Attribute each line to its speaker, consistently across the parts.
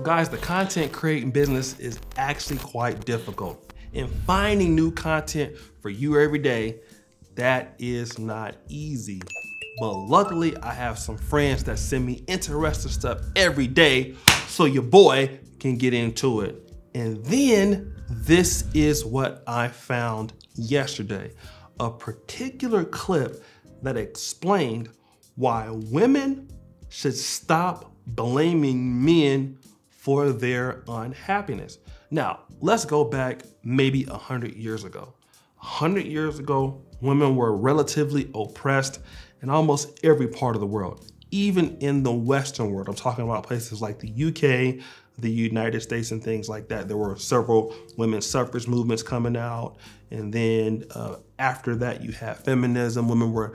Speaker 1: guys, the content creating business is actually quite difficult. And finding new content for you every day, that is not easy. But luckily, I have some friends that send me interesting stuff every day so your boy can get into it. And then this is what I found yesterday, a particular clip that explained why women should stop blaming men for their unhappiness. Now, let's go back maybe 100 years ago. 100 years ago, women were relatively oppressed in almost every part of the world, even in the Western world. I'm talking about places like the UK, the United States, and things like that. There were several women's suffrage movements coming out. And then after that, you had feminism. Women were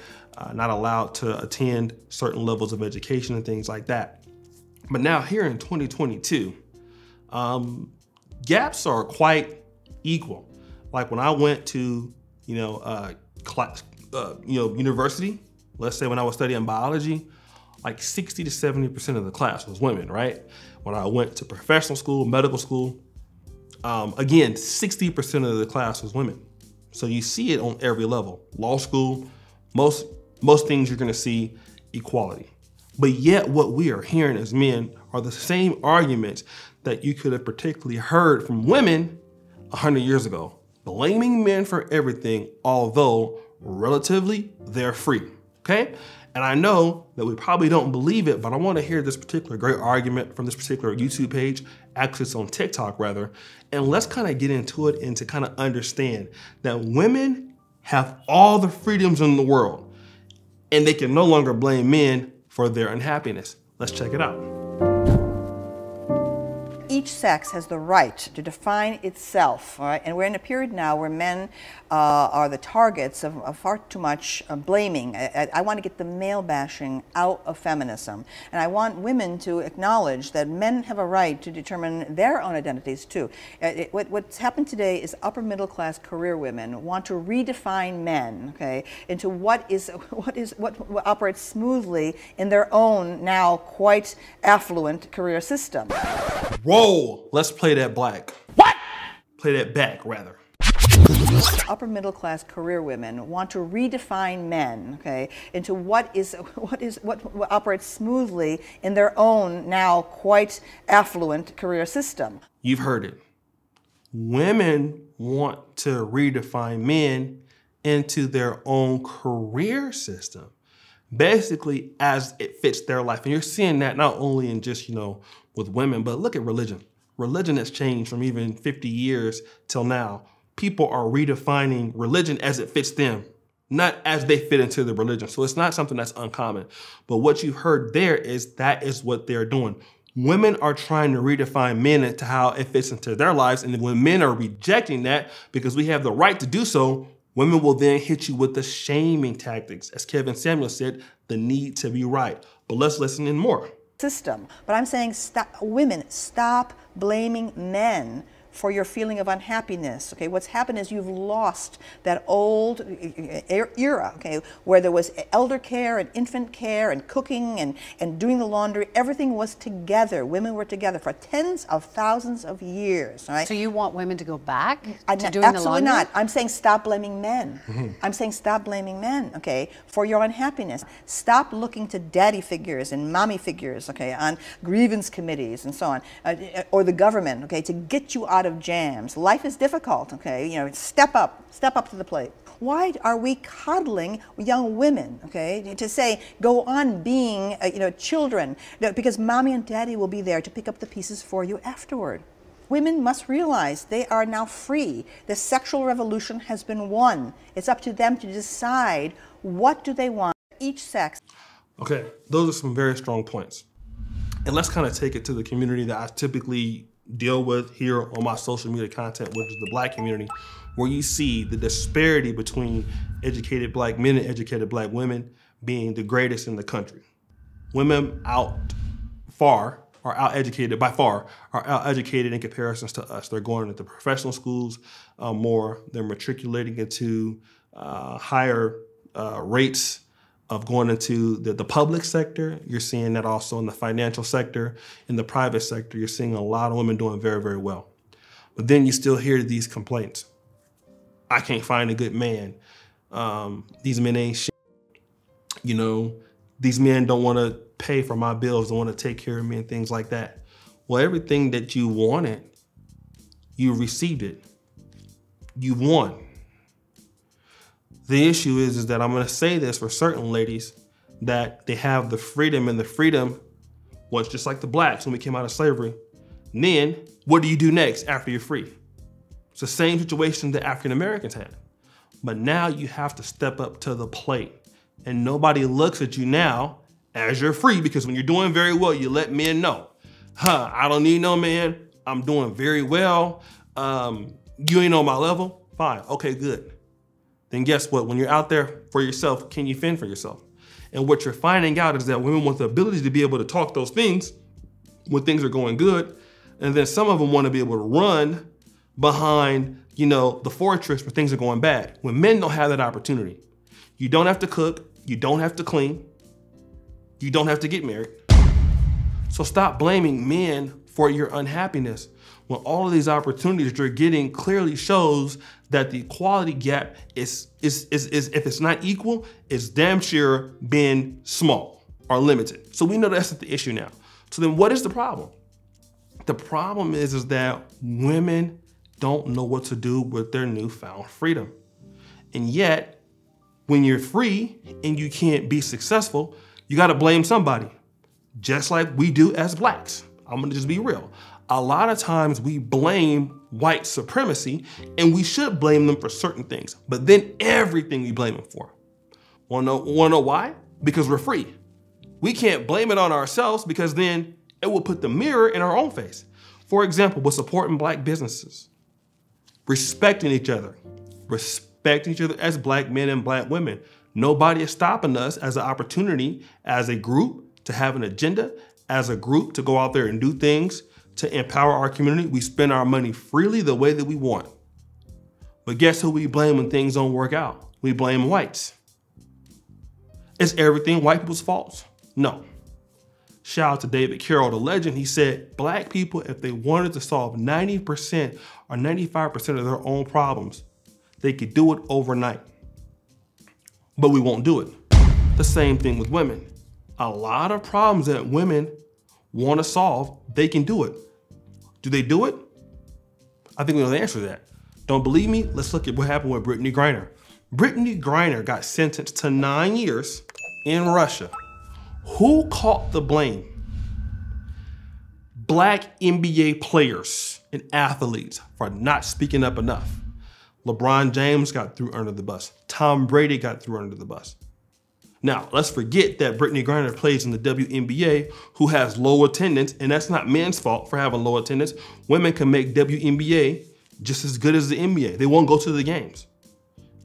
Speaker 1: not allowed to attend certain levels of education and things like that. But now here in 2022, gaps are quite equal. Like when I went to, university, let's say when I was studying biology, like 60 to 70% of the class was women, right? When I went to professional school, medical school, again, 60% of the class was women. So you see it on every level. Law school, most things you're gonna see equality. But yet what we are hearing as men are the same arguments that you could have particularly heard from women 100 years ago, blaming men for everything, although relatively they're free, okay? And I know that we probably don't believe it, but I wanna hear this particular great argument from this particular YouTube page, actually it's on TikTok rather, and let's kind of get into it and to kind of understand that women have all the freedoms in the world and they can no longer blame men for their unhappiness. Let's check it out.
Speaker 2: Each sex has the right to define itself, all right? And we're in a period now where men are the targets of far too much blaming. I want to get the male bashing out of feminism. And I want women to acknowledge that men have a right to determine their own identities too. What's happened today is upper middle class career women want to redefine men, okay, into what operates smoothly in their own now quite affluent career system.
Speaker 1: Whoa, let's play that back. What? Play that back, rather.
Speaker 2: Upper middle class career women want to redefine men, okay, into what operates smoothly in their own now quite affluent career system.
Speaker 1: You've heard it. Women want to redefine men into their own career system, basically as it fits their life. And you're seeing that not only in just, with women, but look at religion. Religion has changed from even 50 years till now. People are redefining religion as it fits them, not as they fit into the religion. So it's not something that's uncommon. But what you heard there is that is what they're doing. Women are trying to redefine men into how it fits into their lives. And when men are rejecting that because we have the right to do so, women will then hit you with the shaming tactics. As Kevin Samuel said, the need to be right. But let's listen in more.
Speaker 2: System. But I'm saying women, stop blaming men for your feeling of unhappiness. Okay, what's happened is you've lost that old era, okay, where there was elder care and infant care and cooking and doing the laundry. Everything was together. Women were together for tens of thousands of years. Right?
Speaker 3: So you want women to go back to doing the laundry?
Speaker 2: Absolutely not. I'm saying stop blaming men. I'm saying stop blaming men, okay, for your unhappiness. Stop looking to daddy figures and mommy figures, okay, on grievance committees and so on, or the government, okay, to get you out of jams. Life is difficult, okay? Step up to the plate. Why are we coddling young women, okay, to say, go on being, children, because mommy and daddy will be there to pick up the pieces for you afterward. Women must realize they are now free. The sexual revolution has been won. It's up to them to decide what do they want, each sex.
Speaker 1: Okay, those are some very strong points. And let's kind of take it to the community that I typically deal with here on my social media content, which is the Black community, where you see the disparity between educated Black men and educated Black women being the greatest in the country. Women are out-educated in comparisons to us. They're going into professional schools more, they're matriculating into higher rates of going into the public sector. You're seeing that also in the financial sector. In the private sector, you're seeing a lot of women doing very, very well. But then you still hear these complaints. I can't find a good man. These men ain't shit. You know, these men don't want to pay for my bills, don't want to take care of me and things like that. Well, everything that you wanted, you received it. You won. The issue is that I'm going to say this for certain ladies, that they have the freedom, and the freedom was just like the blacks when we came out of slavery. And then what do you do next after you're free? It's the same situation that African Americans had. But now you have to step up to the plate, and nobody looks at you now as you're free, because when you're doing very well, you let men know, I don't need no man. I'm doing very well. You ain't on my level. Fine. Okay, good. Then guess what? When you're out there for yourself, can you fend for yourself? And what you're finding out is that women want the ability to be able to talk those things when things are going good. And then some of them want to be able to run behind, you know, the fortress when things are going bad. When men don't have that opportunity. You don't have to cook. You don't have to clean. You don't have to get married. So stop blaming men for your unhappiness, when all of these opportunities that you're getting clearly shows that the quality gap is if it's not equal, it's damn sure been small or limited. So we know that's not the issue now. So then what is the problem? The problem is that women don't know what to do with their newfound freedom. And yet, when you're free and you can't be successful, you gotta blame somebody, just like we do as blacks. I'm gonna just be real. A lot of times we blame white supremacy, and we should blame them for certain things, but then everything we blame them for. Wanna know why? Because we're free. We can't blame it on ourselves, because then it will put the mirror in our own face. For example, with supporting black businesses, respecting each other as black men and black women. Nobody is stopping us as an opportunity, as a group, to have an agenda, as a group to go out there and do things to empower our community. We spend our money freely the way that we want. But guess who we blame when things don't work out? We blame whites. Is everything white people's fault? No. Shout out to David Carroll, the legend. He said, black people, if they wanted to solve 90% or 95% of their own problems, they could do it overnight. But we won't do it. The same thing with women. A lot of problems that women want to solve, they can do it. Do they do it? I think we know the answer to that. Don't believe me? Let's look at what happened with Brittany Griner. Brittany Griner got sentenced to 9 years in Russia. Who caught the blame? Black NBA players and athletes for not speaking up enough. LeBron James got thrown under the bus. Tom Brady got thrown under the bus. Now, let's forget that Brittany Griner plays in the WNBA, who has low attendance, and that's not men's fault for having low attendance. Women can make WNBA just as good as the NBA. They won't go to the games.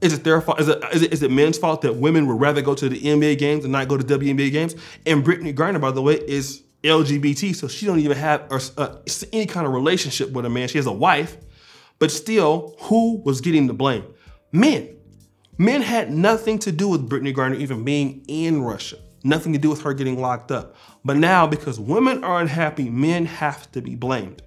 Speaker 1: Is it their fault? Is it men's fault that women would rather go to the NBA games and not go to WNBA games? And Brittany Griner, by the way, is LGBT, so she don't even have any kind of relationship with a man. She has a wife, but still, who was getting the blame? Men. Men had nothing to do with Brittany Griner even being in Russia. Nothing to do with her getting locked up. But now, because women are unhappy, men have to be blamed.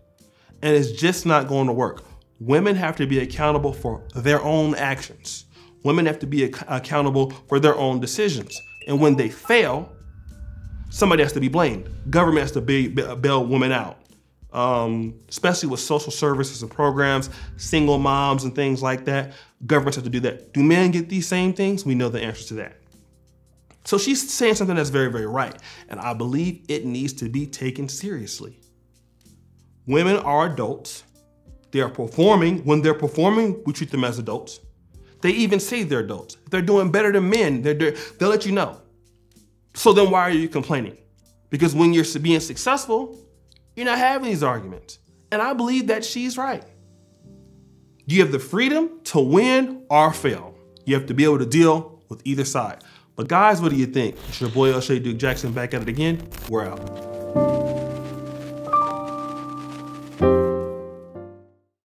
Speaker 1: And it's just not going to work. Women have to be accountable for their own actions. Women have to be accountable for their own decisions. And when they fail, somebody has to be blamed. Government has to bail women out. Especially with social services and programs, single moms and things like that. Governments have to do that. Do men get these same things? We know the answer to that. So she's saying something that's very, very right. And I believe it needs to be taken seriously. Women are adults. They are performing. When they're performing, we treat them as adults. They even say they're adults. If they're doing better than men, they'll let you know. So then why are you complaining? Because when you're being successful, you're not having these arguments. And I believe that she's right. You have the freedom to win or fail. You have to be able to deal with either side. But guys, what do you think? It's your boy O'Shea Duke Jackson back at it again. We're out.